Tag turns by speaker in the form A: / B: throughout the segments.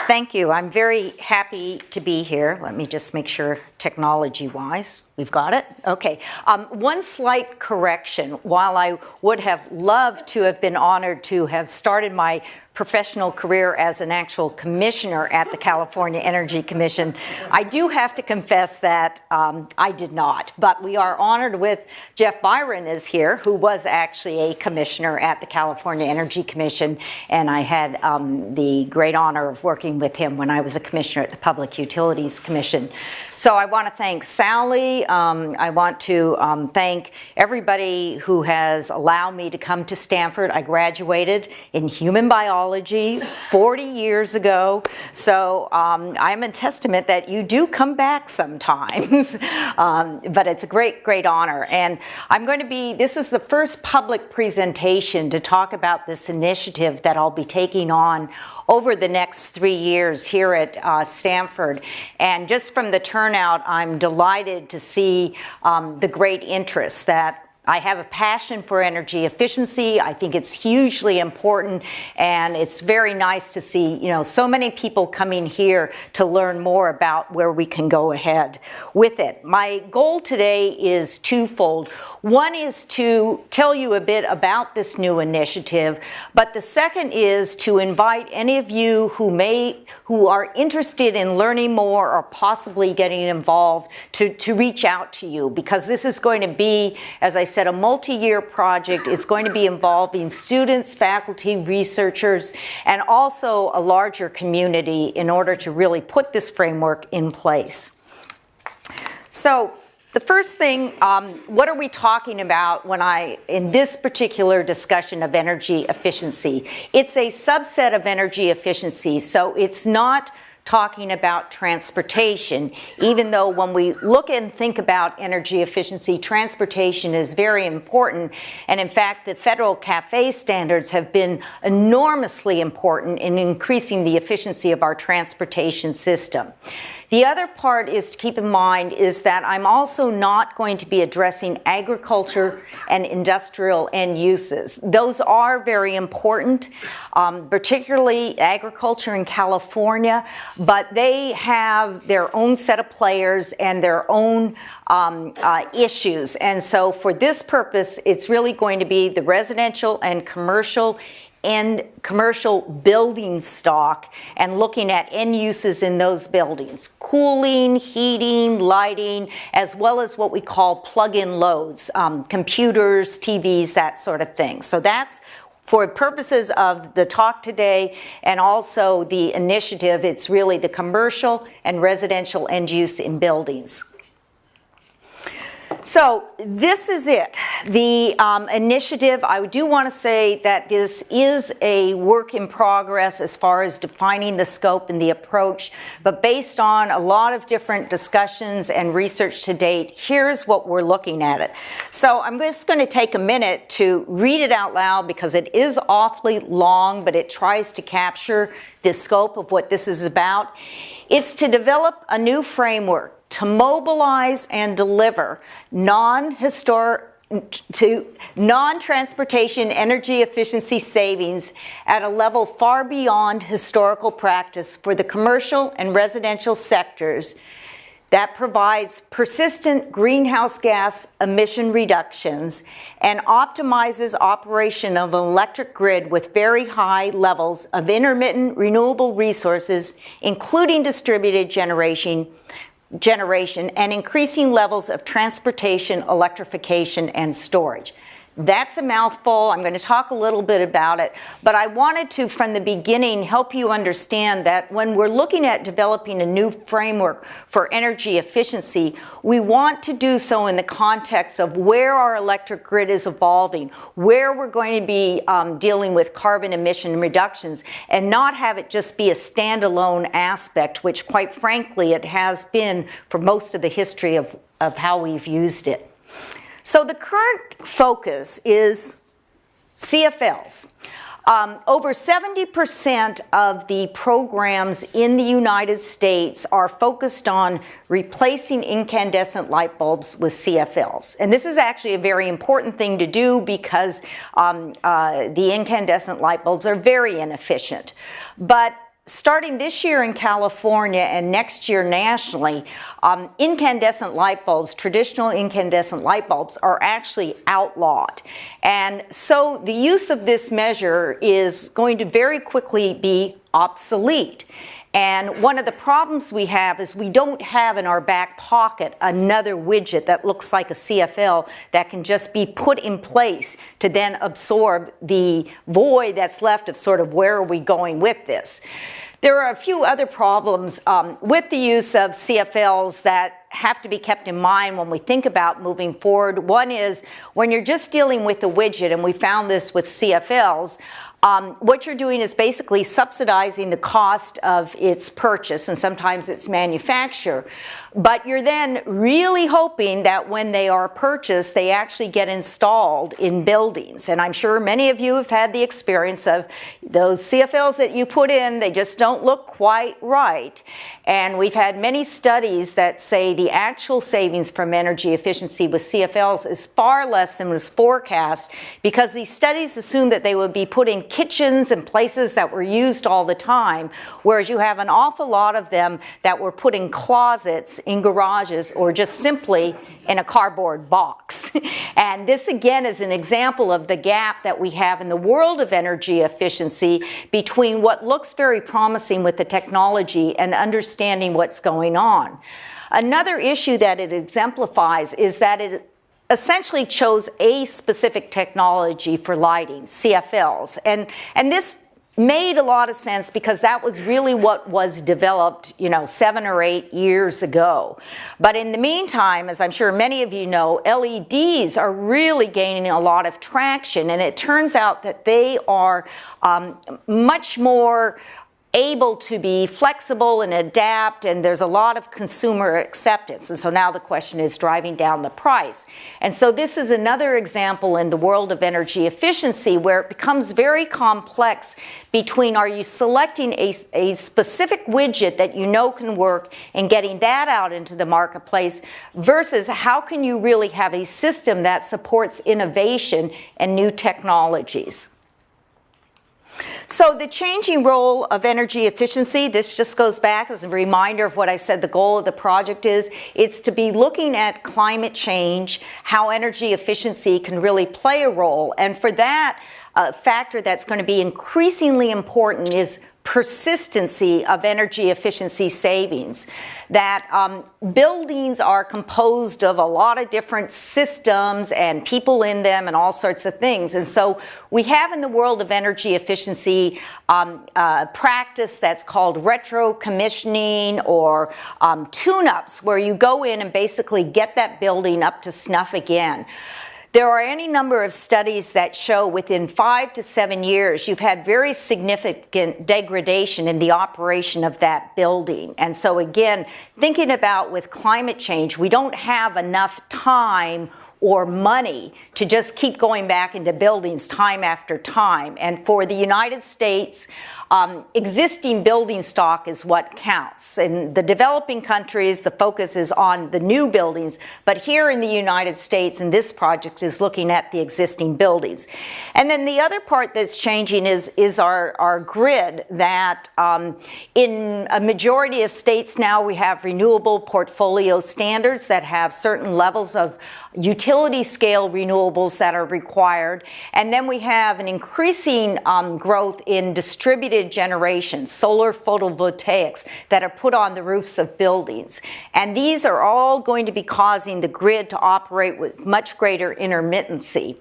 A: Thank you. I'm very happy to be here. Let me just make sure technology-wise we've got it. Okay. One slight correction. While I would have loved to have been honored to have started my professional career as an actual commissioner at the California Energy Commission, I do have to confess that I did not. But we are honored with Jeff Byron is here, who was actually a commissioner at the California Energy Commission, and I had the great honor of working with him when I was a commissioner at the Public Utilities Commission. So I want to thank Sally. I want to thank everybody who has allowed me to come to Stanford. I graduated in human biology 40 years ago, so I'm a testament that you do come back sometimes. But it's a great, great honor. And I'm going to be, this is the first public presentation to talk about this initiative that I'll be taking on over the next 3 years here at Stanford. And just from the turnout, I'm delighted to see the great interest that I have a passion for energy efficiency. I think it's hugely important, and it's very nice to see, you know, so many people coming here to learn more about where we can go ahead with it. My goal today is twofold. One is to tell you a bit about this new initiative, but the second is to invite any of you who are interested in learning more or possibly getting involved to reach out to you, because this is going to be, as I said, a multi-year project. It's going to be involving students, faculty, researchers, and also a larger community in order to really put this framework in place. So, the first thing, what are we talking about in this particular discussion of energy efficiency? It's a subset of energy efficiency, so it's not talking about transportation, even though when we look and think about energy efficiency, transportation is very important. And in fact, the federal CAFE standards have been enormously important in increasing the efficiency of our transportation system. The other part is to keep in mind is that I'm also not going to be addressing agriculture and industrial end uses. Those are very important, particularly agriculture in California, but they have their own set of players and their own issues. And so for this purpose, it's really going to be the residential and commercial building stock, and looking at end uses in those buildings: cooling, heating, lighting, as well as what we call plug-in loads, computers, TVs, that sort of thing. So that's for purposes of the talk today, and also the initiative, it's really the commercial and residential end use in buildings. So this is it. The initiative, I do want to say that this is a work in progress as far as defining the scope and the approach, but based on a lot of different discussions and research to date, here's what we're looking at it. So I'm just going to take a minute to read it out loud because it is awfully long, but it tries to capture the scope of what this is about. It's to develop a new framework to mobilize and deliver non-transportation energy efficiency savings at a level far beyond historical practice for the commercial and residential sectors that provides persistent greenhouse gas emission reductions and optimizes operation of an electric grid with very high levels of intermittent renewable resources, including distributed generation and increasing levels of transportation, electrification, and storage. That's a mouthful. I'm going to talk a little bit about it, but I wanted to, from the beginning, help you understand that when we're looking at developing a new framework for energy efficiency, we want to do so in the context of where our electric grid is evolving, where we're going to be dealing with carbon emission reductions, and not have it just be a standalone aspect, which quite frankly it has been for most of the history of how we've used it. So the current focus is CFLs. Over 70% of the programs in the United States are focused on replacing incandescent light bulbs with CFLs. And this is actually a very important thing to do because the incandescent light bulbs are very inefficient. But starting this year in California and next year nationally, incandescent light bulbs, traditional incandescent light bulbs, are actually outlawed. And so the use of this measure is going to very quickly be obsolete. And one of the problems we have is we don't have in our back pocket another widget that looks like a CFL that can just be put in place to then absorb the void that's left of sort of where are we going with this. There are a few other problems with the use of CFLs that have to be kept in mind when we think about moving forward. One is when you're just dealing with the widget, and we found this with CFLs, what you're doing is basically subsidizing the cost of its purchase and sometimes its manufacture. But you're then really hoping that when they are purchased, they actually get installed in buildings. And I'm sure many of you have had the experience of those CFLs that you put in, they just don't look quite right. And we've had many studies that say the actual savings from energy efficiency with CFLs is far less than was forecast, because these studies assume that they would be put in kitchens and places that were used all the time, whereas you have an awful lot of them that were put in closets, in garages, or just simply in a cardboard box. And this again is an example of the gap that we have in the world of energy efficiency between what looks very promising with the technology and understanding what's going on. Another issue that it exemplifies is that it essentially chose a specific technology for lighting, CFLs. And this made a lot of sense because that was really what was developed, 7 or 8 years ago. But in the meantime, as I'm sure many of you know, LEDs are really gaining a lot of traction, and it turns out that they are much more able to be flexible and adapt, and there's a lot of consumer acceptance. And so now the question is driving down the price. And so this is another example in the world of energy efficiency where it becomes very complex between, are you selecting a specific widget that you know can work and getting that out into the marketplace, versus how can you really have a system that supports innovation and new technologies. So the changing role of energy efficiency, this just goes back as a reminder of what I said the goal of the project is. It's to be looking at climate change, how energy efficiency can really play a role. And for that, a factor that's going to be increasingly important is persistency of energy efficiency savings. That buildings are composed of a lot of different systems and people in them and all sorts of things. And so we have in the world of energy efficiency practice that's called retro commissioning or tune-ups, where you go in and basically get that building up to snuff again. There are any number of studies that show within 5 to 7 years you've had very significant degradation in the operation of that building. And so again, thinking about with climate change, we don't have enough time or money to just keep going back into buildings time after time. And for the United States, existing building stock is what counts. In the developing countries, the focus is on the new buildings, but here in the United States, and this project is looking at the existing buildings. And then the other part that's changing is our grid, that in a majority of states now we have renewable portfolio standards that have certain levels of utility scale renewables that are required. And then we have an increasing growth in distributed generation, solar photovoltaics, that are put on the roofs of buildings. And these are all going to be causing the grid to operate with much greater intermittency.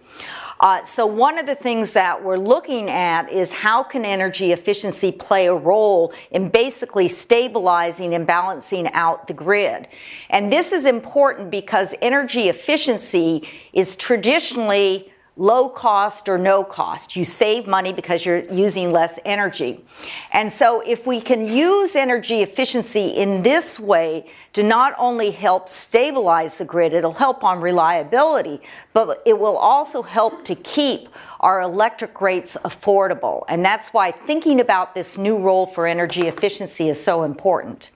A: So one of the things that we're looking at is how can energy efficiency play a role in basically stabilizing and balancing out the grid. And this is important because energy efficiency is traditionally low cost or no cost. You save money because you're using less energy. And so if we can use energy efficiency in this way to not only help stabilize the grid, it'll help on reliability, but it will also help to keep our electric rates affordable. And that's why thinking about this new role for energy efficiency is so important.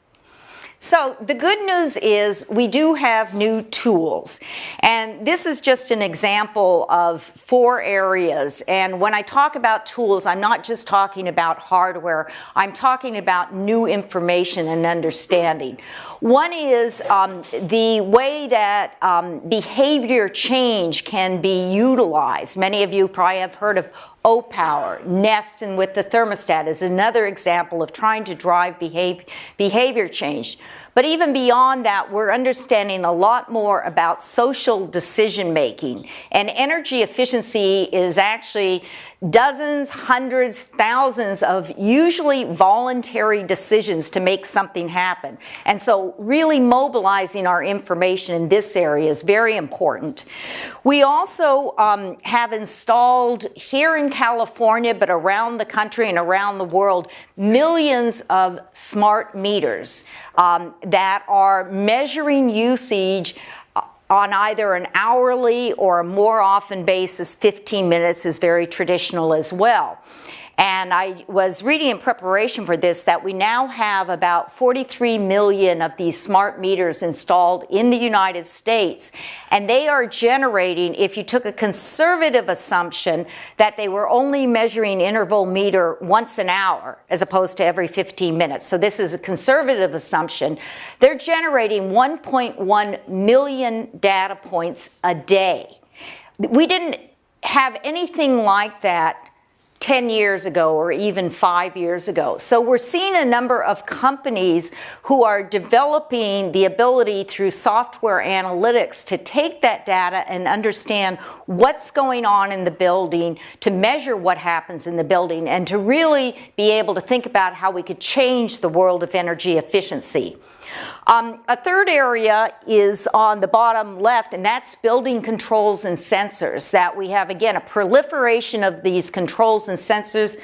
A: So the good news is we do have new tools, and this is just an example of 4 areas. And when I talk about tools, I'm not just talking about hardware, I'm talking about new information and understanding. One is the way that behavior change can be utilized. Many of you probably have heard of O-Power. Nest and with the thermostat is another example of trying to drive behavior change. But even beyond that, we're understanding a lot more about social decision making. And energy efficiency is actually dozens, hundreds, thousands of usually voluntary decisions to make something happen. And so really mobilizing our information in this area is very important. We also have installed here in California, but around the country and around the world, millions of smart meters that are measuring usage on either an hourly or a more often basis. 15 minutes is very traditional as well. And I was reading in preparation for this that we now have about 43 million of these smart meters installed in the United States. And they are generating, if you took a conservative assumption that they were only measuring interval meter once an hour as opposed to every 15 minutes. So this is a conservative assumption. They're generating 1.1 million data points a day. We didn't have anything like that 10 years ago or even 5 years ago. So we're seeing a number of companies who are developing the ability through software analytics to take that data and understand what's going on in the building, to measure what happens in the building, and to really be able to think about how we could change the world of energy efficiency. A third area is on the bottom left, and that's building controls and sensors. That we have, again, a proliferation of these controls and sensors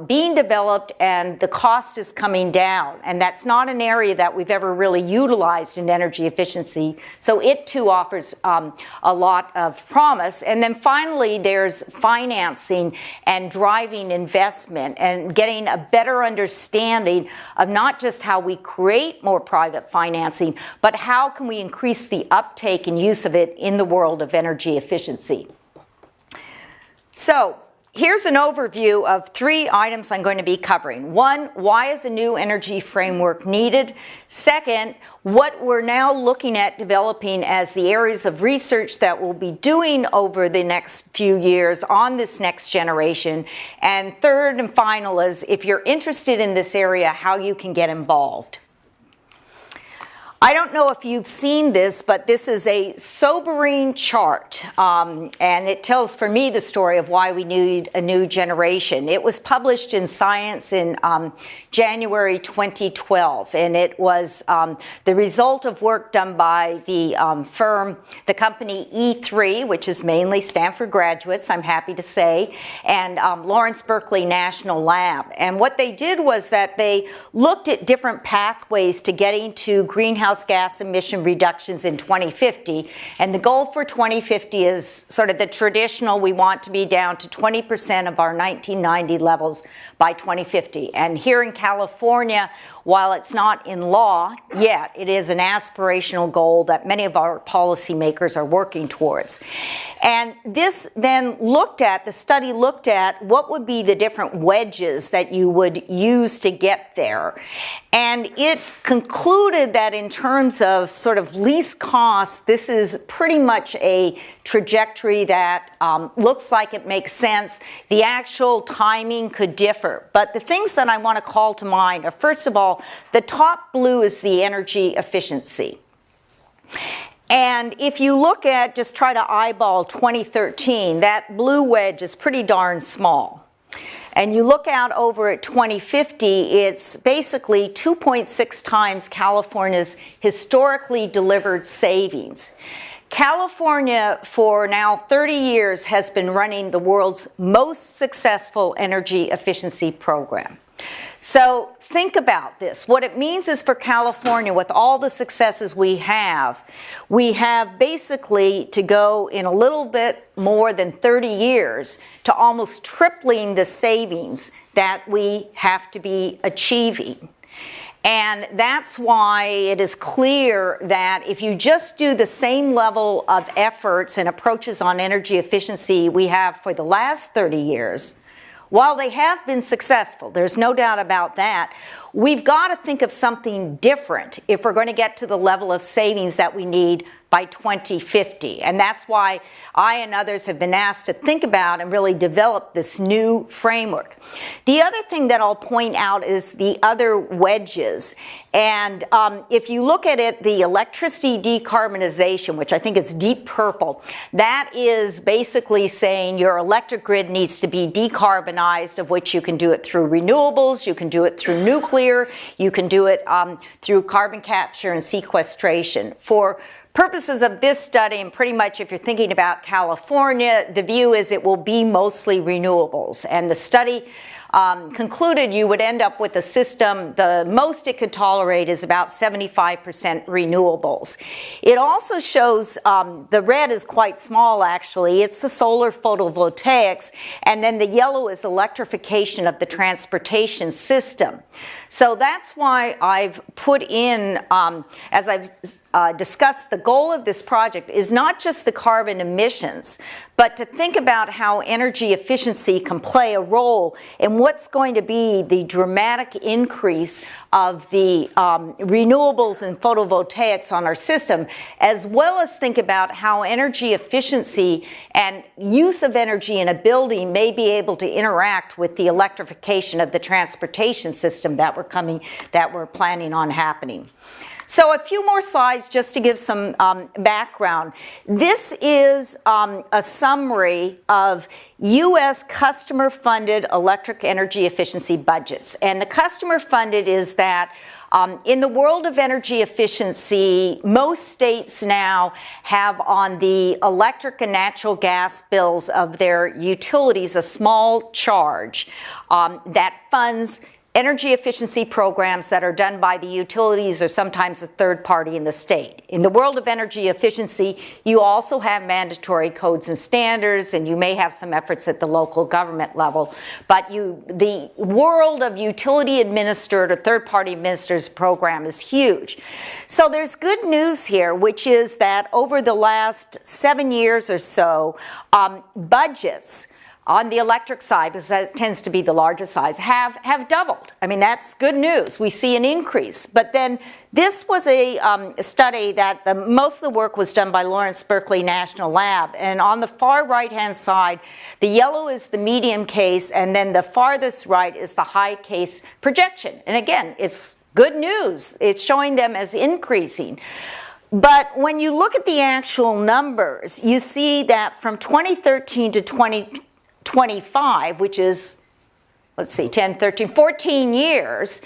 A: being developed, and the cost is coming down. And that's not an area that we've ever really utilized in energy efficiency. So it too offers a lot of promise. And then finally, there's financing and driving investment and getting a better understanding of not just how we create more private financing, but how can we increase the uptake and use of it in the world of energy efficiency. So here's an overview of 3 items I'm going to be covering. 1, why is a new energy framework needed? Second, what we're now looking at developing as the areas of research that we'll be doing over the next few years on this next generation. And third and final is, if you're interested in this area, how you can get involved. I don't know if you've seen this, but this is a sobering chart, and it tells, for me, the story of why we need a new generation. It was published in Science in January 2012, and it was the result of work done by the the company E3, which is mainly Stanford graduates, I'm happy to say, and Lawrence Berkeley National Lab. And what they did was that they looked at different pathways to getting to greenhouse gas emission reductions in 2050. And the goal for 2050 is sort of the traditional, we want to be down to 20% of our 1990 levels by 2050. And here in California, while it's not in law yet, it is an aspirational goal that many of our policymakers are working towards. And this then the study looked at what would be the different wedges that you would use to get there. And it concluded that in terms of sort of least cost, this is pretty much a trajectory that looks like it makes sense. The actual timing could differ. But the things that I want to call to mind are, first of all, the top blue is the energy efficiency. And if you look at, just try to eyeball 2013, that blue wedge is pretty darn small. And you look out over at 2050, it's basically 2.6 times California's historically delivered savings. California, for now 30 years, has been running the world's most successful energy efficiency program. So think about this. What it means is, for California, with all the successes we have basically to go in a little bit more than 30 years to almost tripling the savings that we have to be achieving. And that's why it is clear that if you just do the same level of efforts and approaches on energy efficiency we have for the last 30 years, while they have been successful, there's no doubt about that, we've got to think of something different if we're going to get to the level of savings that we need by 2050. And that's why I and others have been asked to think about and really develop this new framework. The other thing that I'll point out is the other wedges. And if you look at it, the electricity decarbonization, which I think is deep purple, that is basically saying your electric grid needs to be decarbonized, of which you can do it through renewables, you can do it through nuclear, you can do it through carbon capture and sequestration. For purposes of this study, and pretty much if you're thinking about California, the view is it will be mostly renewables. And the study concluded you would end up with a system, the most it could tolerate is about 75% renewables. It also shows, the red is quite small actually, it's the solar photovoltaics, and then the yellow is electrification of the transportation system. So that's why I've put in, as I've discussed, the goal of this project is not just the carbon emissions, but to think about how energy efficiency can play a role in what's going to be the dramatic increase of the renewables and photovoltaics on our system, as well as think about how energy efficiency and use of energy in a building may be able to interact with the electrification of the transportation system that we're planning on happening. So a few more slides just to give some background. This is a summary of U.S. customer-funded electric energy efficiency budgets. And the customer-funded is that in the world of energy efficiency, most states now have on the electric and natural gas bills of their utilities a small charge that funds energy efficiency programs that are done by the utilities or sometimes a third party in the state. In the world of energy efficiency, you also have mandatory codes and standards, and you may have some efforts at the local government level. But the world of utility administered or third party administered program is huge. So there's good news here, which is that over the last 7 years or so, budgets on the electric side, because that tends to be the largest size, have doubled. I mean, that's good news. We see an increase. But then this was a study that most of the work was done by Lawrence Berkeley National Lab. And on the far right-hand side, the yellow is the medium case, and then the farthest right is the high case projection. And again, it's good news. It's showing them as increasing. But when you look at the actual numbers, you see that from 2013 to 2025, which is, let's see, 10, 13, 14 years,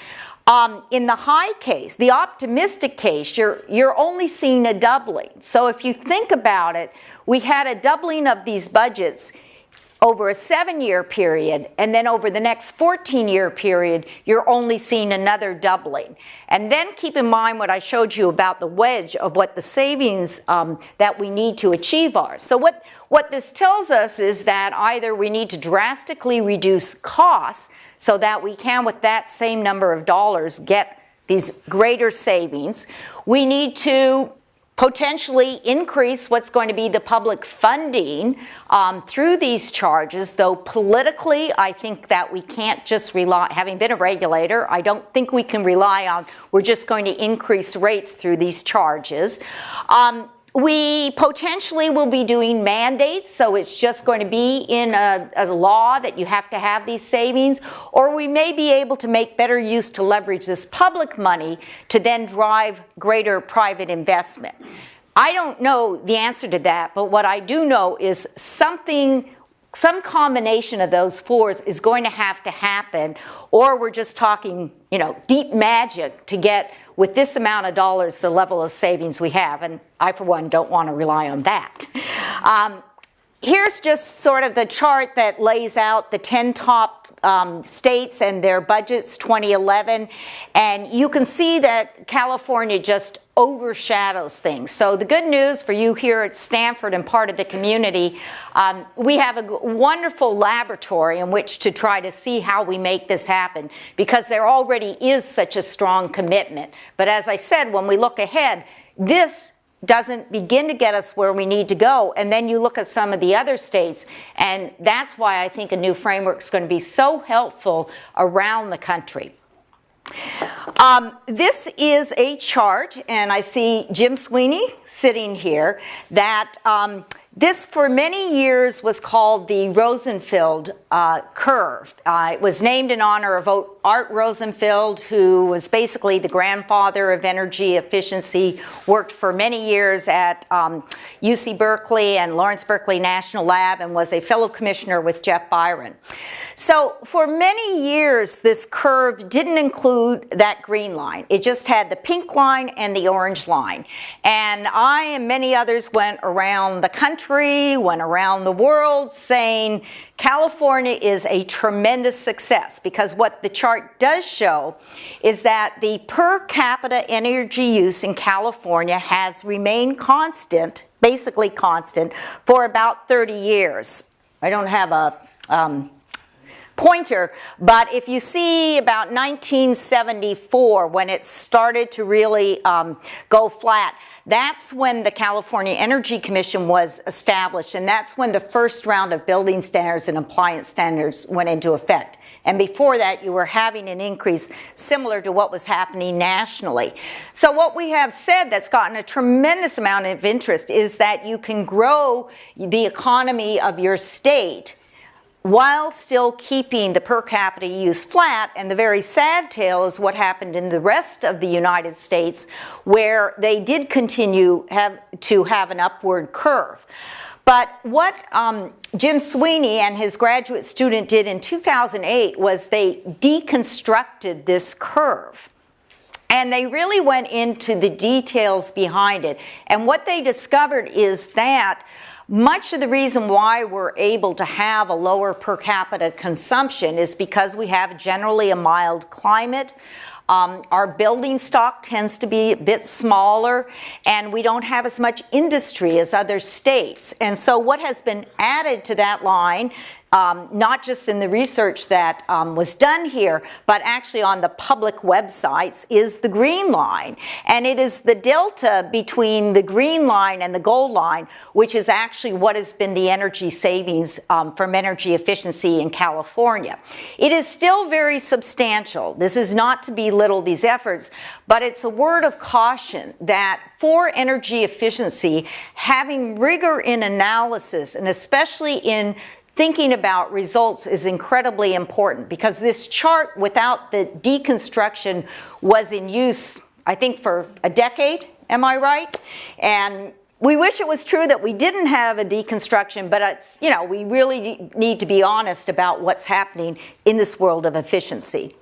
A: in the high case, the optimistic case, you're only seeing a doubling. So if you think about it, we had a doubling of these budgets over a 7-year period, and then over the next 14-year period, you're only seeing another doubling. And then keep in mind what I showed you about the wedge of what the savings that we need to achieve are. So what this tells us is that either we need to drastically reduce costs so that we can, with that same number of dollars, get these greater savings. We need to potentially increase what's going to be the public funding through these charges, though politically I think that we can't just rely, having been a regulator, I don't think we can rely on we're just going to increase rates through these charges. We potentially will be doing mandates, so it's just going to be in a law that you have to have these savings, or we may be able to make better use to leverage this public money to then drive greater private investment. I don't know the answer to that, but what I do know is some combination of those fours is going to have to happen, or we're just talking, deep magic to get, with this amount of dollars, the level of savings we have. And I, for one, don't want to rely on that. here's just sort of the chart that lays out the 10 top states and their budgets 2011, and you can see that California just overshadows things. So the good news for you here at Stanford and part of the community, we have a wonderful laboratory in which to try to see how we make this happen, because there already is such a strong commitment. But as I said, when we look ahead, this doesn't begin to get us where we need to go. And then you look at some of the other states, and that's why I think a new framework is going to be so helpful around the country. This is a chart, and I see Jim Sweeney sitting here, that this for many years was called the Rosenfield curve. It was named in honor of Art Rosenfield, who was basically the grandfather of energy efficiency, worked for many years at UC Berkeley and Lawrence Berkeley National Lab, and was a fellow commissioner with Jeff Byron. So for many years, this curve didn't include that green line. It just had the pink line and the orange line. And I and many others went around the country, went around the world saying California is a tremendous success, because what the chart does show is that the per capita energy use in California has remained constant, basically constant, for about 30 years. I don't have a pointer, but if you see about 1974, when it started to really go flat, that's when the California Energy Commission was established, and that's when the first round of building standards and appliance standards went into effect. And before that, you were having an increase similar to what was happening nationally. So what we have said that's gotten a tremendous amount of interest is that you can grow the economy of your state while still keeping the per capita use flat. And the very sad tale is what happened in the rest of the United States, where they did continue to have an upward curve. But what Jim Sweeney and his graduate student did in 2008 was they deconstructed this curve. And they really went into the details behind it. And what they discovered is that much of the reason why we're able to have a lower per capita consumption is because we have generally a mild climate. Our building stock tends to be a bit smaller, and we don't have as much industry as other states. And so what has been added to that line, not just in the research that was done here, but actually on the public websites, is the green line. And it is the delta between the green line and the gold line, which is actually what has been the energy savings from energy efficiency in California. It is still very substantial. This is not to belittle these efforts, but it's a word of caution that for energy efficiency, having rigor in analysis, and especially in thinking about results, is incredibly important, because this chart without the deconstruction was in use, I think, for a decade, am I right? And we wish it was true that we didn't have a deconstruction, but it's, you know, we really need to be honest about what's happening in this world of efficiency.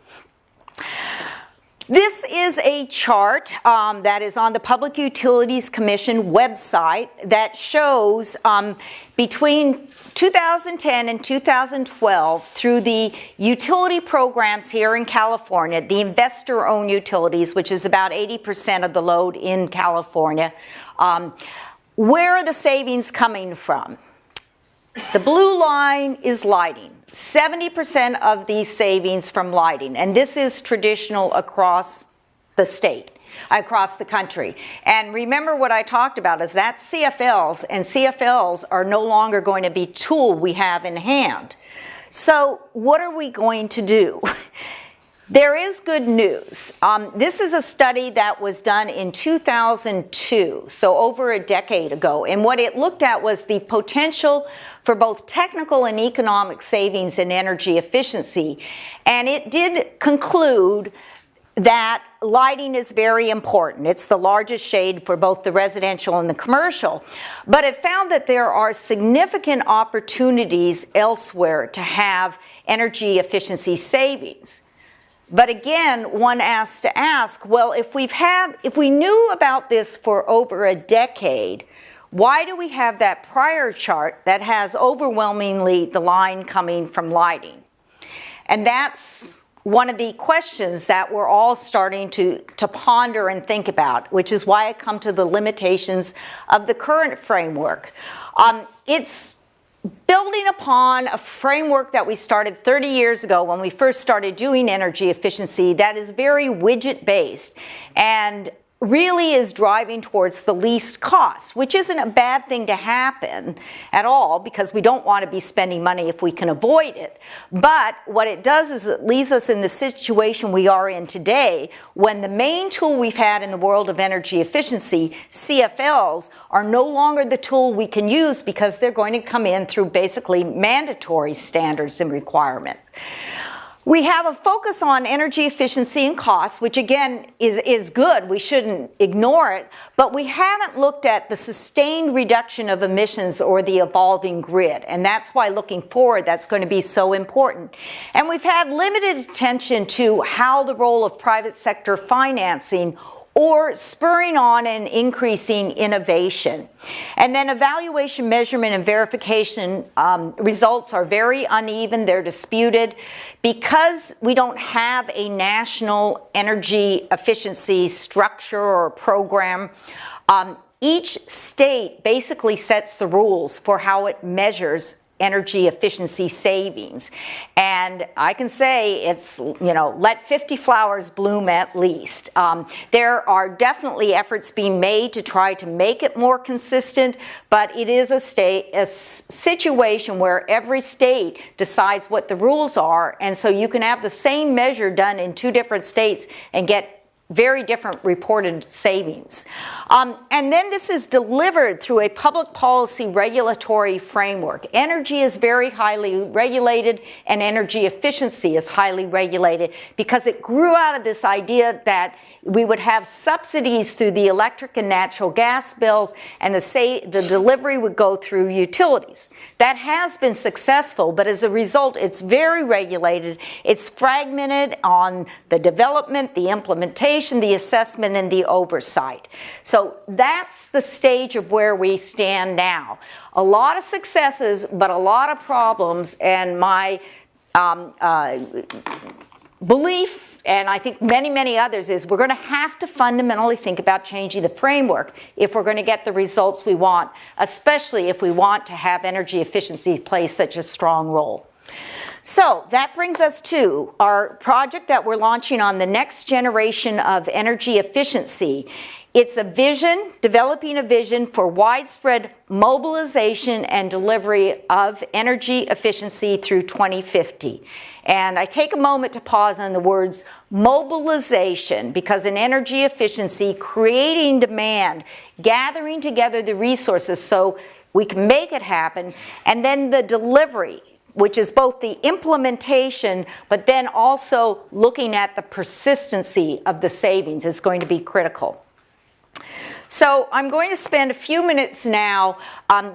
A: This is a chart that is on the Public Utilities Commission website that shows between 2010 and 2012, through the utility programs here in California, the investor-owned utilities, which is about 80% of the load in California, where are the savings coming from? The blue line is lighting. 70% of these savings from lighting, and this is traditional across the state, across the country. And remember what I talked about is that CFLs, and CFLs are no longer going to be a tool we have in hand. So what are we going to do? There is good news. This is a study that was done in 2002, so over a decade ago, and what it looked at was the potential for both technical and economic savings in energy efficiency. And it did conclude that lighting is very important. It's the largest shade for both the residential and the commercial. But it found that there are significant opportunities elsewhere to have energy efficiency savings. But again, one has to ask, well, if we knew about this for over a decade, why do we have that prior chart that has overwhelmingly the line coming from lighting? And that's one of the questions that we're all starting to ponder and think about, which is why I come to the limitations of the current framework. It's building upon a framework that we started 30 years ago when we first started doing energy efficiency that is very widget-based and really is driving towards the least cost, which isn't a bad thing to happen at all because we don't want to be spending money if we can avoid it. But what it does is it leaves us in the situation we are in today when the main tool we've had in the world of energy efficiency, CFLs, are no longer the tool we can use because they're going to come in through basically mandatory standards and requirement. We have a focus on energy efficiency and cost, which again is good. We shouldn't ignore it, but we haven't looked at the sustained reduction of emissions or the evolving grid, and that's why looking forward that's going to be so important. And we've had limited attention to how the role of private sector financing or spurring on and increasing innovation. And then evaluation, measurement, and verification results are very uneven. They're disputed. Because we don't have a national energy efficiency structure or program, each state basically sets the rules for how it measures energy efficiency savings. And I can say it's, let 50 flowers bloom at least. There are definitely efforts being made to try to make it more consistent, but it is a situation where every state decides what the rules are, and so you can have the same measure done in two different states and get very different reported savings. And then this is delivered through a public policy regulatory framework. Energy is very highly regulated and energy efficiency is highly regulated because it grew out of this idea that we would have subsidies through the electric and natural gas bills and the delivery would go through utilities. That has been successful, but as a result, it's very regulated. It's fragmented on the development, the implementation, the assessment, and the oversight. So that's the stage of where we stand now. A lot of successes, but a lot of problems, and my belief, and I think many others, is we're going to have to fundamentally think about changing the framework if we're going to get the results we want, especially if we want to have energy efficiency play such a strong role. So that brings us to our project that we're launching on the next generation of energy efficiency. It's a vision, developing a vision for widespread mobilization and delivery of energy efficiency through 2050. And I take a moment to pause on the words mobilization, because in energy efficiency, creating demand, gathering together the resources so we can make it happen, and then the delivery, which is both the implementation, but then also looking at the persistency of the savings is going to be critical. So I'm going to spend a few minutes now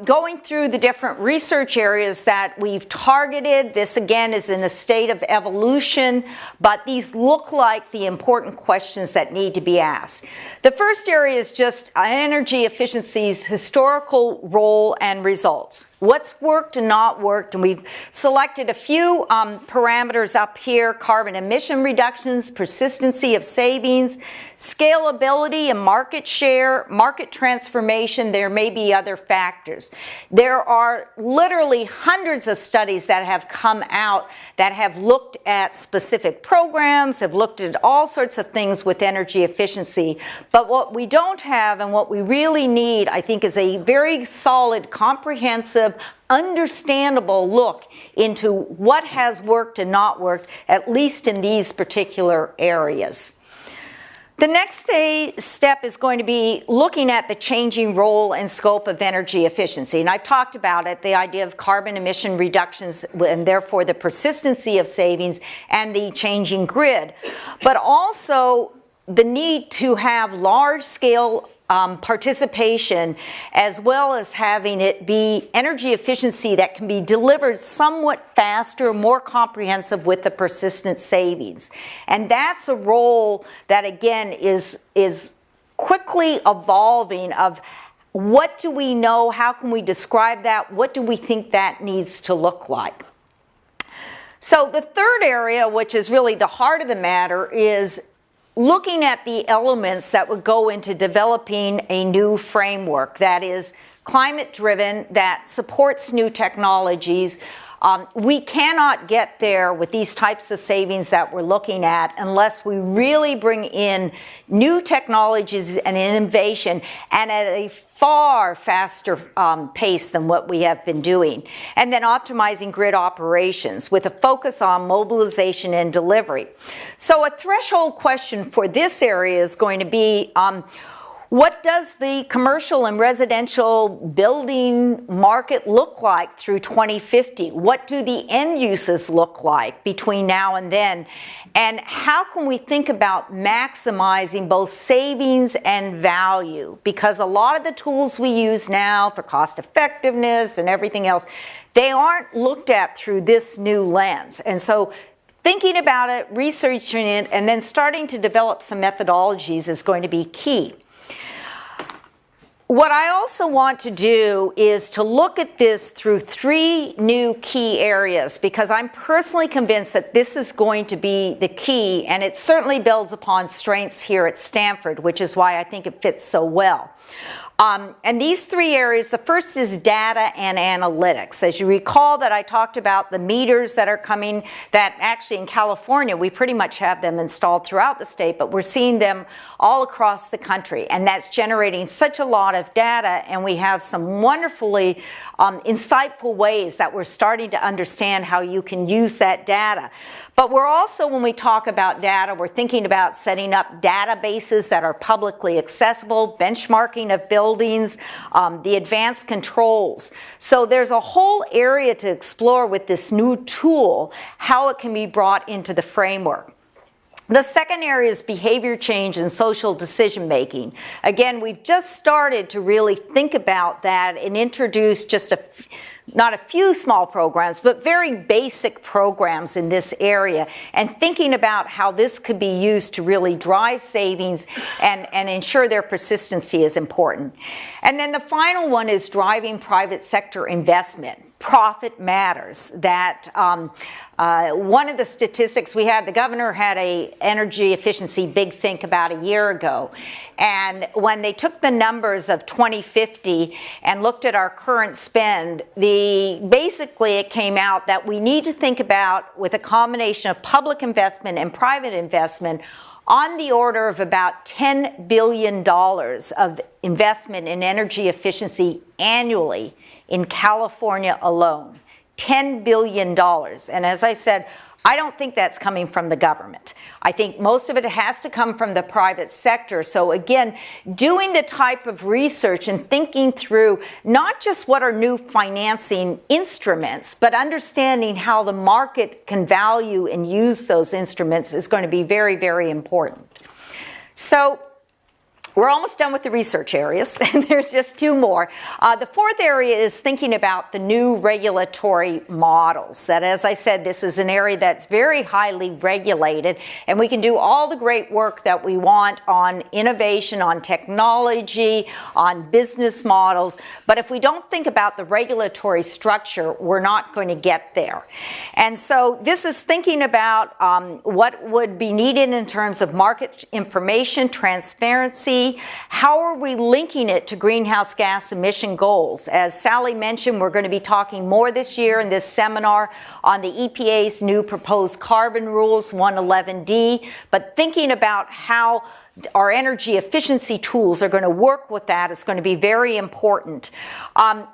A: going through the different research areas that we've targeted. This again is in a state of evolution, but these look like the important questions that need to be asked. The first area is just energy efficiency's historical role and results. What's worked and not worked, and we've selected a few parameters up here: carbon emission reductions, persistency of savings, scalability and market share, market transformation. There may be other factors. There are literally hundreds of studies that have come out that have looked at specific programs, have looked at all sorts of things with energy efficiency. But what we don't have and what we really need, I think, is a very solid, comprehensive, understandable look into what has worked and not worked, at least in these particular areas. The next step is going to be looking at the changing role and scope of energy efficiency. And I've talked about it, the idea of carbon emission reductions and therefore the persistency of savings and the changing grid. But also the need to have large-scale participation, as well as having it be energy efficiency that can be delivered somewhat faster, more comprehensive with the persistent savings. And that's a role that, again, is quickly evolving of What do we know? How can we describe that? What do we think that needs to look like? So the third area, which is really the heart of the matter, is looking at the elements that would go into developing a new framework that is climate-driven, that supports new technologies. We cannot get there with these types of savings that we're looking at unless we really bring in new technologies and innovation, and at a far faster pace than what we have been doing. And then optimizing grid operations with a focus on mobilization and delivery. So a threshold question for this area is going to be, what does the commercial and residential building market look like through 2050? What do the end uses look like between now and then? And how can we think about maximizing both savings and value? Because a lot of the tools we use now for cost effectiveness and everything else, they aren't looked at through this new lens. And so thinking about it, researching it, and then starting to develop some methodologies is going to be key. What I also want to do is to look at this through three new key areas, because I'm personally convinced that this is going to be the key, and it certainly builds upon strengths here at Stanford, which is why I think it fits so well. And these three areas, the first is data and analytics. As you recall that I talked about the meters that are coming, that actually in California, we pretty much have them installed throughout the state, but we're seeing them all across the country. And that's generating such a lot of data, and we have some wonderfully insightful ways that we're starting to understand how you can use that data. But we're also, when we talk about data, we're thinking about setting up databases that are publicly accessible, benchmarking of buildings, the advanced controls. So there's a whole area to explore with this new tool, how it can be brought into the framework. The second area is behavior change and social decision making. Again, we've just started to really think about that and introduce just not a few small programs, but very basic programs in this area, and thinking about how this could be used to really drive savings and ensure their persistency is important. And then the final one is driving private sector investment. Profit matters. That one of the statistics we had, the governor had a energy efficiency big think about a year ago, and when they took the numbers of 2050 and looked at our current spend, basically it came out that we need to think about, with a combination of public investment and private investment, on the order of about $10 billion of investment in energy efficiency annually in California alone. $10 billion. And as I said, I don't think that's coming from the government. I think most of it has to come from the private sector. So again, doing the type of research and thinking through not just what are new financing instruments, but understanding how the market can value and use those instruments is going to be very, very important. So we're almost done with the research areas, and there's just two more. The fourth area is thinking about the new regulatory models. That, as I said, this is an area that's very highly regulated, and we can do all the great work that we want on innovation, on technology, on business models, but if we don't think about the regulatory structure, we're not going to get there. And so this is thinking about what would be needed in terms of market information, transparency. How are we linking it to greenhouse gas emission goals? As Sally mentioned, we're going to be talking more this year in this seminar on the EPA's new proposed carbon rules, 111D, but thinking about how our energy efficiency tools are going to work with that is going to be very important.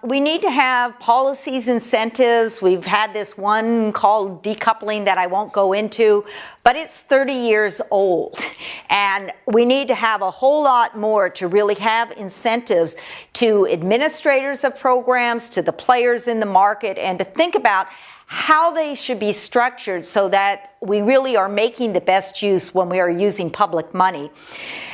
A: We need to have policies, incentives. We've had this one called decoupling that I won't go into, but it's 30 years old. And we need to have a whole lot more to really have incentives to administrators of programs, to the players in the market, and to think about how they should be structured so that we really are making the best use when we are using public money.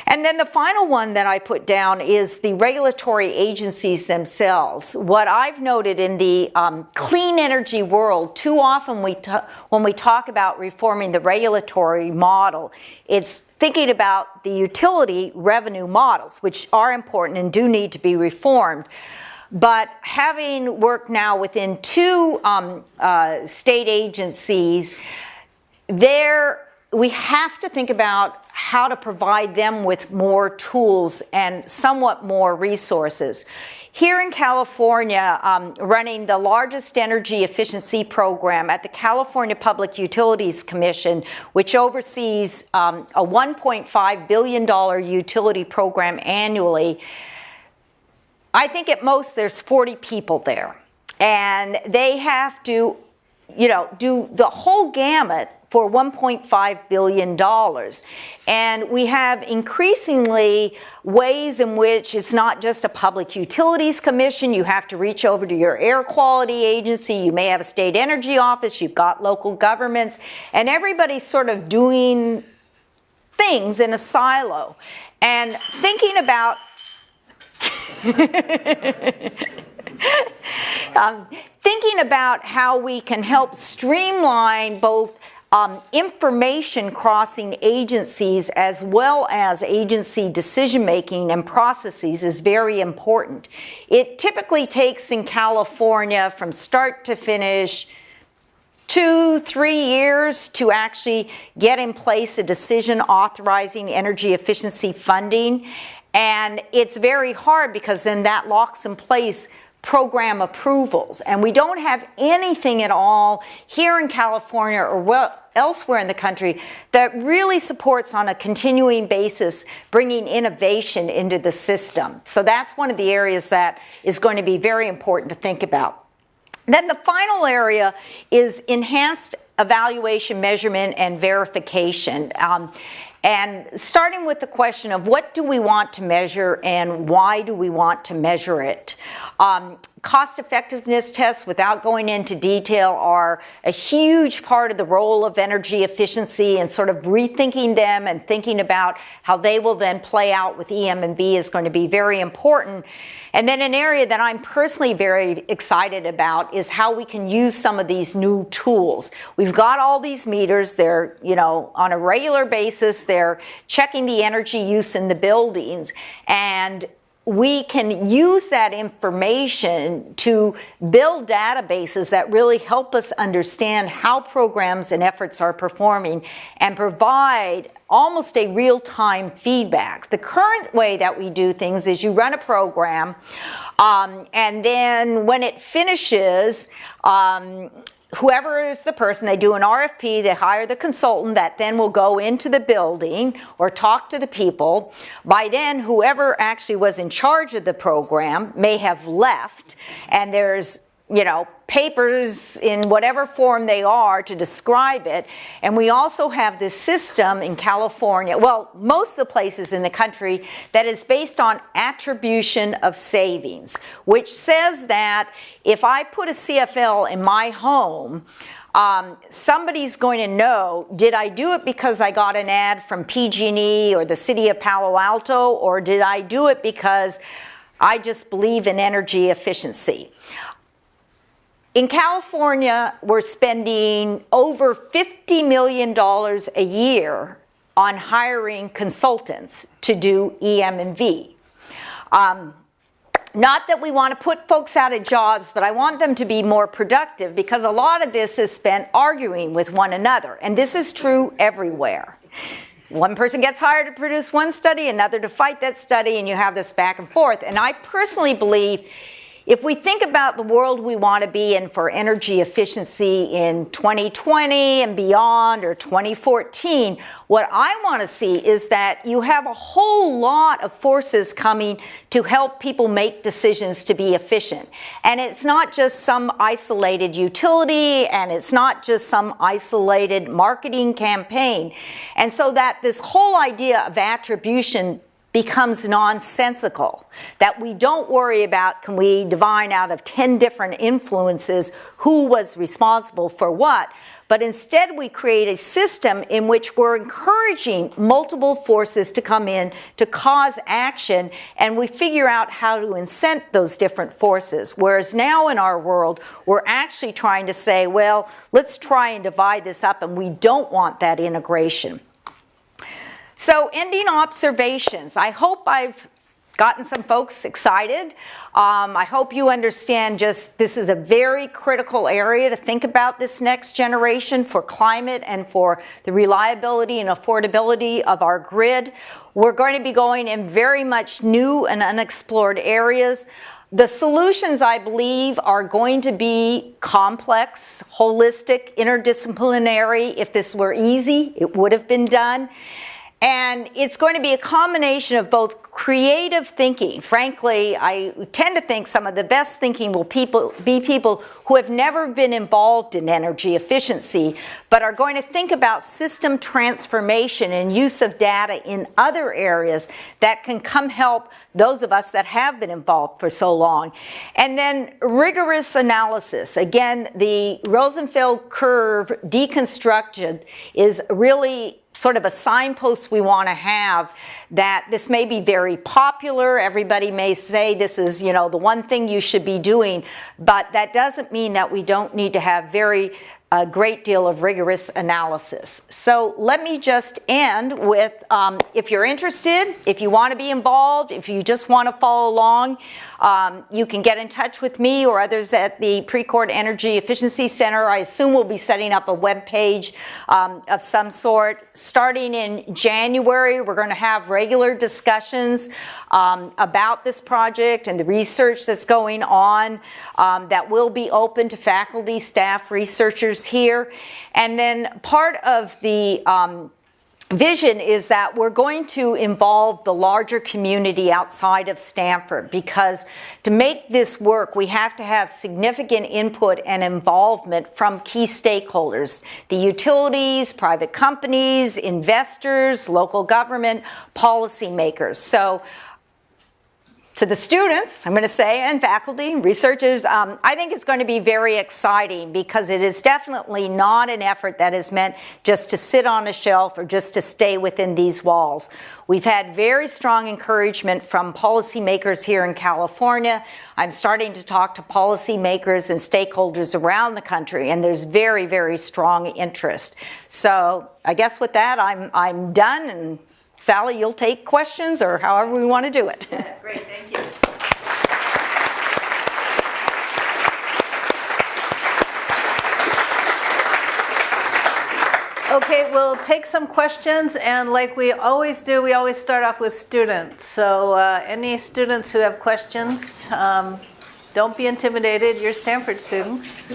A: And then the final one that I put down is the regulatory agencies themselves. What I've noted in the clean energy world, too often when we talk about reforming the regulatory model, it's thinking about the utility revenue models, which are important and do need to be reformed. But having worked now within two state agencies, we have to think about how to provide them with more tools and somewhat more resources. Here in California, running the largest energy efficiency program at the California Public Utilities Commission, which oversees a $1.5 billion utility program annually, I think at most there's 40 people there. And they have to, do the whole gamut for $1.5 billion. And we have increasingly ways in which it's not just a public utilities commission. You have to reach over to your air quality agency. You may have a state energy office. You've got local governments. And everybody's sort of doing things in a silo. And thinking about thinking about how we can help streamline both information crossing agencies as well as agency decision-making and processes is very important. It typically takes in California from start to finish 2-3 years to actually get in place a decision authorizing energy efficiency funding. And it's very hard because then that locks in place program approvals. And we don't have anything at all here in California or elsewhere in the country that really supports on a continuing basis bringing innovation into the system. So that's one of the areas that is going to be very important to think about. Then the final area is enhanced evaluation, measurement, and verification. And starting with the question of what do we want to measure and why do we want to measure it? Cost effectiveness tests, without going into detail, are a huge part of the role of energy efficiency, and sort of rethinking them and thinking about how they will then play out with EM&B is going to be very important. And then an area that I'm personally very excited about is how we can use some of these new tools. We've got all these meters. They're, on a regular basis, they're checking the energy use in the buildings. And we can use that information to build databases that really help us understand how programs and efforts are performing and provide almost a real-time feedback. The current way that we do things is you run a program, and then when it finishes, whoever is the person, they do an RFP, they hire the consultant that then will go into the building or talk to the people. By then, whoever actually was in charge of the program may have left, and there's papers in whatever form they are to describe it. And we also have this system in California, well, most of the places in the country, that is based on attribution of savings, which says that if I put a CFL in my home, somebody's going to know, did I do it because I got an ad from PG&E or the city of Palo Alto, or did I do it because I just believe in energy efficiency? In California, we're spending over $50 million a year on hiring consultants to do EM&V. Not that we want to put folks out of jobs, but I want them to be more productive, because a lot of this is spent arguing with one another. And this is true everywhere. One person gets hired to produce one study, another to fight that study, and you have this back and forth. And I personally believe if we think about the world we want to be in for energy efficiency in 2020 and beyond, or 2014, what I want to see is that you have a whole lot of forces coming to help people make decisions to be efficient. And it's not just some isolated utility, and it's not just some isolated marketing campaign. And so that this whole idea of attribution becomes nonsensical, that we don't worry about, can we divine out of 10 different influences who was responsible for what, but instead we create a system in which we're encouraging multiple forces to come in to cause action, and we figure out how to incent those different forces. Whereas now in our world, we're actually trying to say, well, let's try and divide this up, and we don't want that integration. So ending observations. I hope I've gotten some folks excited. I hope you understand just this is a very critical area to think about this next generation for climate and for the reliability and affordability of our grid. We're going to be going in very much new and unexplored areas. The solutions, I believe, are going to be complex, holistic, interdisciplinary. If this were easy, it would have been done. And it's going to be a combination of both creative thinking. Frankly, I tend to think some of the best thinking will be people who have never been involved in energy efficiency, but are going to think about system transformation and use of data in other areas that can come help those of us that have been involved for so long. And then rigorous analysis. Again, the Rosenfeld curve deconstructed is really sort of a signpost we want to have that this may be very popular. Everybody may say this is, you know, the one thing you should be doing, but that doesn't mean that we don't need to have a great deal of rigorous analysis. So let me just end with, if you're interested, if you want to be involved, if you just want to follow along, you can get in touch with me or others at the Precourt Energy Efficiency Center. I assume we'll be setting up a web page of some sort. Starting in January, we're going to have regular discussions about this project and the research that's going on that will be open to faculty, staff, researchers here. And then part of the vision is that we're going to involve the larger community outside of Stanford, because to make this work, we have to have significant input and involvement from key stakeholders, the utilities, private companies, investors, local government, policymakers. So to the students, I'm going to say, and faculty, researchers, I think it's going to be very exciting, because it is definitely not an effort that is meant just to sit on a shelf or just to stay within these walls. We've had very strong encouragement from policymakers here in California. I'm starting to talk to policymakers and stakeholders around the country, and there's very, very strong interest. So I guess with that, I'm done, and Sally, you'll take questions or however we want to do it.
B: Yeah, great, thank you. Okay, we'll take some questions, and like we always do, we always start off with students. So any students who have questions, don't be intimidated, you're Stanford students.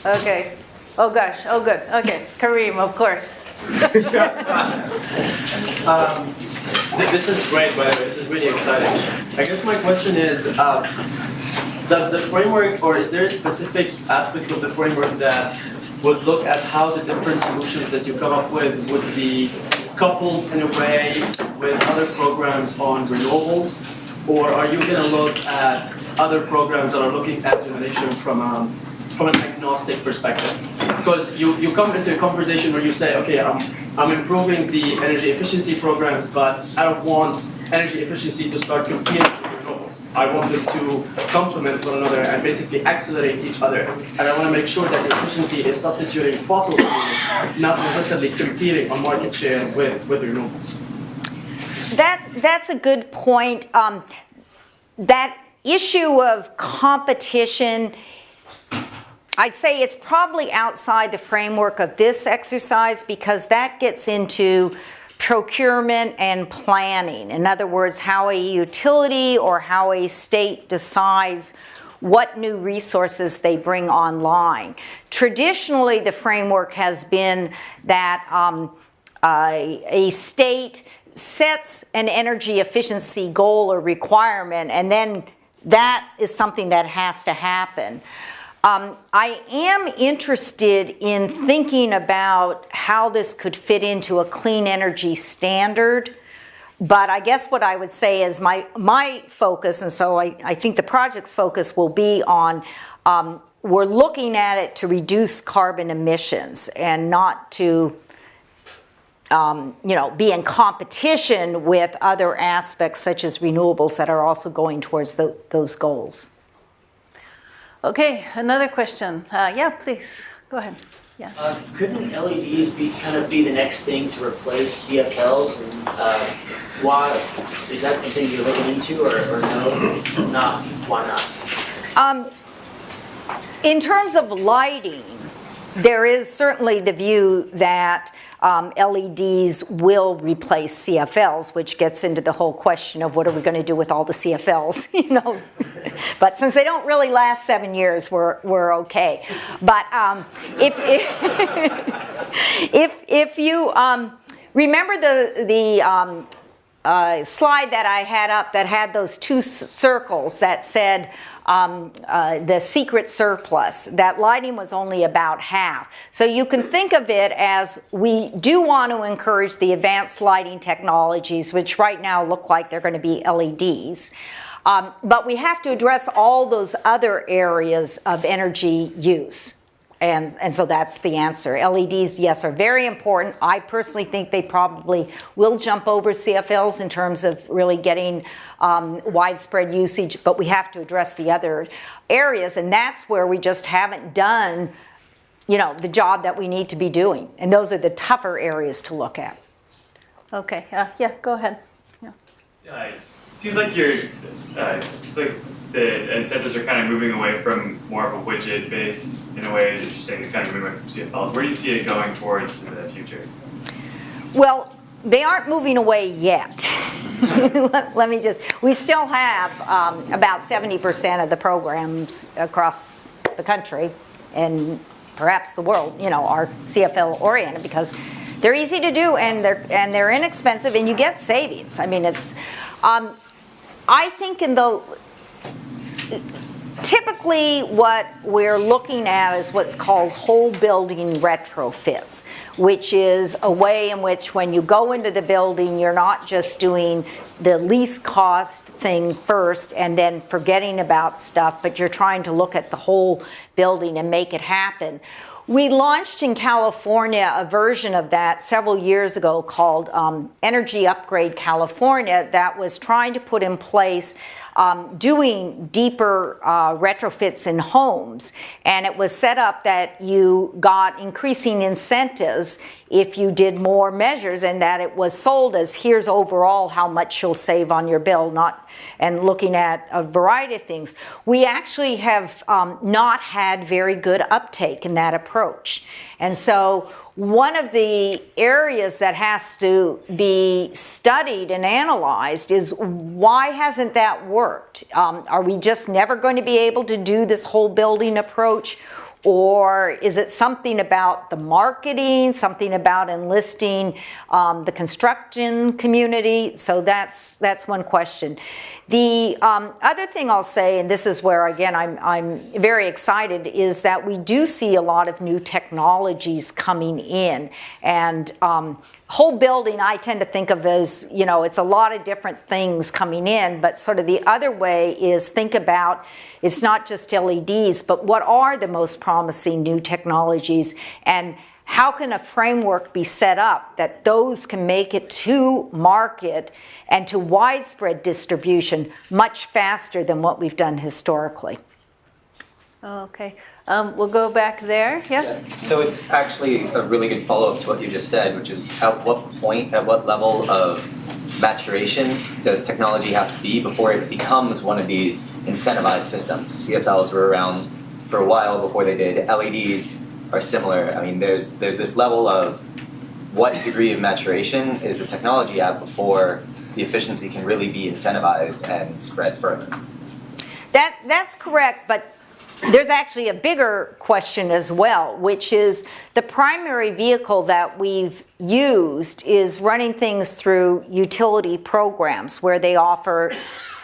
B: Okay, oh gosh, oh good, okay, Kareem, of course.
C: This is great, by the way. This is really exciting. I guess my question is, does the framework, or is there a specific aspect of the framework that would look at how the different solutions that you come up with would be coupled in a way with other programs on renewables? Or are you going to look at other programs that are looking at generation from an agnostic perspective? Because you come into a conversation where you say, okay, I'm improving the energy efficiency programs, but I don't want energy efficiency to start competing with renewables. I want them to complement one another and basically accelerate each other. And I want to make sure that the efficiency is substituting fossil fuels, not necessarily competing on market share with renewables.
A: That's a good point. That issue of competition, I'd say it's probably outside the framework of this exercise, because that gets into procurement and planning. In other words, how a utility or how a state decides what new resources they bring online. Traditionally, the framework has been that a state sets an energy efficiency goal or requirement, and then that is something that has to happen. I am interested in thinking about how this could fit into a clean energy standard. But I guess what I would say is my focus, and so I think the project's focus will be on, we're looking at it to reduce carbon emissions and not to be in competition with other aspects such as renewables that are also going towards those goals.
B: Okay, another question. Yeah, please, go ahead. Yeah.
D: Couldn't LEDs be the next thing to replace CFLs? And why is that something you're looking into, or no? Not why not?
A: In terms of lighting, there is certainly the view that LEDs will replace CFLs, which gets into the whole question of what are we going to do with all the CFLs, But since they don't really last 7 years, we're okay. But if you remember the slide that I had up that had those two circles that said the secret surplus, that lighting was only about half. So you can think of it as we do want to encourage the advanced lighting technologies, which right now look like they're going to be LEDs. But we have to address all those other areas of energy use. And so that's the answer. LEDs, yes, are very important. I personally think they probably will jump over CFLs in terms of really getting widespread usage, but we have to address the other areas, and that's where we just haven't done, the job that we need to be doing. And those are the tougher areas to look at.
B: Okay, yeah, go ahead.
E: Yeah. It seems like the incentives are kind of moving away from more of a widget base in a way, as you're saying, they're kind of moving away from CFLs. Where do you see it going towards in the future?
A: Well, they aren't moving away yet. We still have about 70% of the programs across the country and perhaps the world, are CFL oriented because they're easy to do and they're inexpensive and you get savings. I mean, it's, I think typically what we're looking at is what's called whole building retrofits, which is a way in which when you go into the building, you're not just doing the least cost thing first and then forgetting about stuff, but you're trying to look at the whole building and make it happen. We launched in California a version of that several years ago called Energy Upgrade California that was trying to put in place doing deeper retrofits in homes. And it was set up that you got increasing incentives if you did more measures, and that it was sold as here's overall how much you'll save on your bill, and looking at a variety of things. We actually have not had very good uptake in that approach. And so one of the areas that has to be studied and analyzed is why hasn't that worked? Are we just never going to be able to do this whole building approach? Or is it something about the marketing, something about enlisting the construction community? So that's one question. The other thing I'll say, and this is where, again, I'm very excited, is that we do see a lot of new technologies coming in. And whole building I tend to think of as, it's a lot of different things coming in, but sort of the other way is think about, it's not just LEDs, but what are the most promising new technologies, and how can a framework be set up that those can make it to market and to widespread distribution much faster than what we've done historically?
B: Okay, we'll go back there. Yeah.
F: So it's actually a really good follow-up to what you just said, which is at what point, at what level of maturation does technology have to be before it becomes one of these incentivized systems? CFLs were around for a while before they did. LEDs are similar. I mean, there's this level of what degree of maturation is the technology at before the efficiency can really be incentivized and spread further.
A: That's correct, but there's actually a bigger question as well, which is the primary vehicle that we've used is running things through utility programs where they offer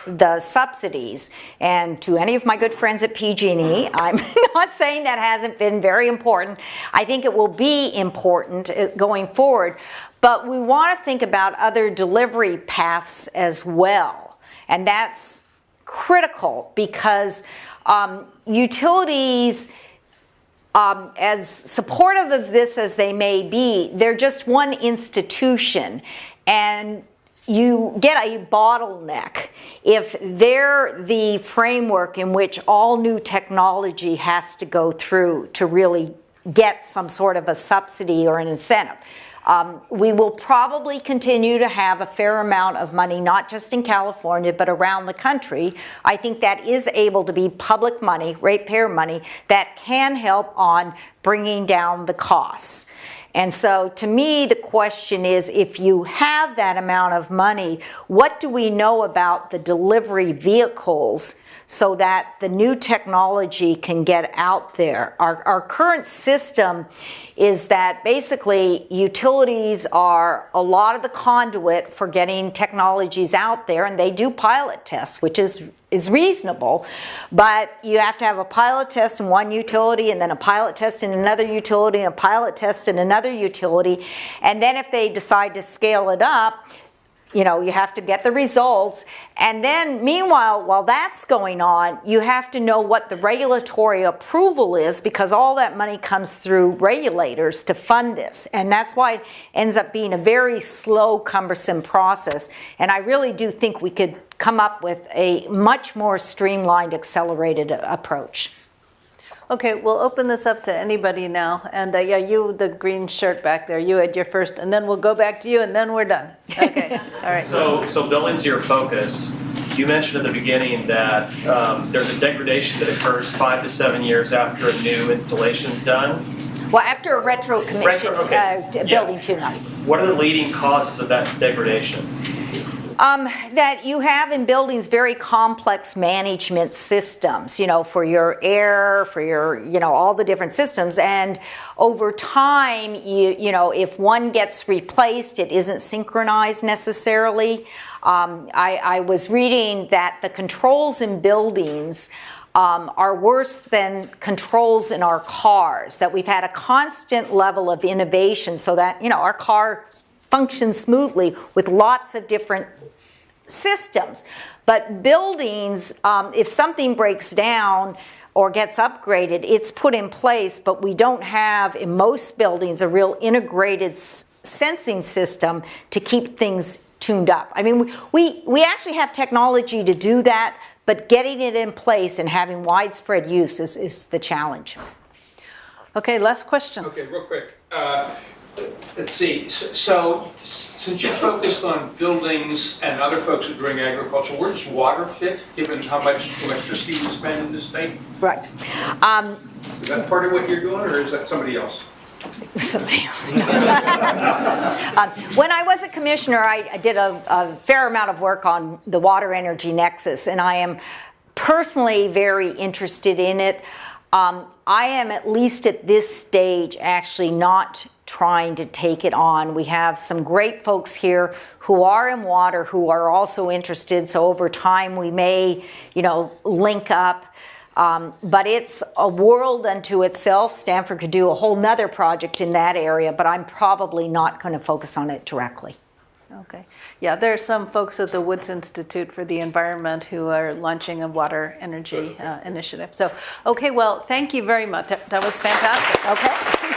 A: the subsidies. And to any of my good friends at PG&E, I'm not saying that hasn't been very important. I think it will be important going forward. But we want to think about other delivery paths as well. And that's critical because utilities, as supportive of this as they may be, they're just one institution. And you get a bottleneck if they're the framework in which all new technology has to go through to really get some sort of a subsidy or an incentive. We will probably continue to have a fair amount of money, not just in California, but around the country. I think that is able to be public money, ratepayer money, that can help on bringing down the costs. And so to me, the question is, if you have that amount of money, what do we know about the delivery vehicles so that the new technology can get out there? Our current system is that basically utilities are a lot of the conduit for getting technologies out there, and they do pilot tests, which is reasonable, but you have to have a pilot test in one utility and then a pilot test in another utility and a pilot test in another utility, and then if they decide to scale it up, you know, you have to get the results. And then meanwhile, while that's going on, you have to know what the regulatory approval is, because all that money comes through regulators to fund this. And that's why it ends up being a very slow, cumbersome process. And I really do think we could come up with a much more streamlined, accelerated approach.
B: Okay, we'll open this up to anybody now. And yeah, you, the green shirt back there, you had your first, and then we'll go back to you, and then we're done. Okay, all right.
C: So building to your focus, you mentioned at the beginning that there's a degradation that occurs 5 to 7 years after a new installation's done.
A: Well, after a retro commission, building 2 night.
C: What are the leading causes of that degradation?
A: That you have in buildings very complex management systems, you know, for your air, for your, you know, all the different systems. And over time, you know, if one gets replaced, it isn't synchronized necessarily. I was reading that the controls in buildings are worse than controls in our cars, that we've had a constant level of innovation so that, you know, our cars function smoothly with lots of different systems. But buildings, if something breaks down or gets upgraded, it's put in place, but we don't have, in most buildings, a real integrated sensing system to keep things tuned up. I mean, we actually have technology to do that, but getting it in place and having widespread use is the challenge.
B: Okay, last question.
G: Okay, real quick. Let's see. So, since you focused on buildings and other folks are doing agriculture, where does water fit, given how much electricity we spend in this state?
A: Right.
G: Is that part of what you're doing, or is that somebody else?
A: When I was a commissioner, I did a fair amount of work on the water energy nexus, and I am personally very interested in it. I am, at least at this stage, actually not trying to take it on. We have some great folks here who are in water who are also interested, so over time we may, you know, link up. But it's a world unto itself. Stanford could do a whole nother project in that area, but I'm probably not going to focus on it directly.
B: Okay. Yeah, there are some folks at the Woods Institute for the Environment who are launching a water energy initiative. So, okay, well, thank you very much. That was fantastic.
A: Okay.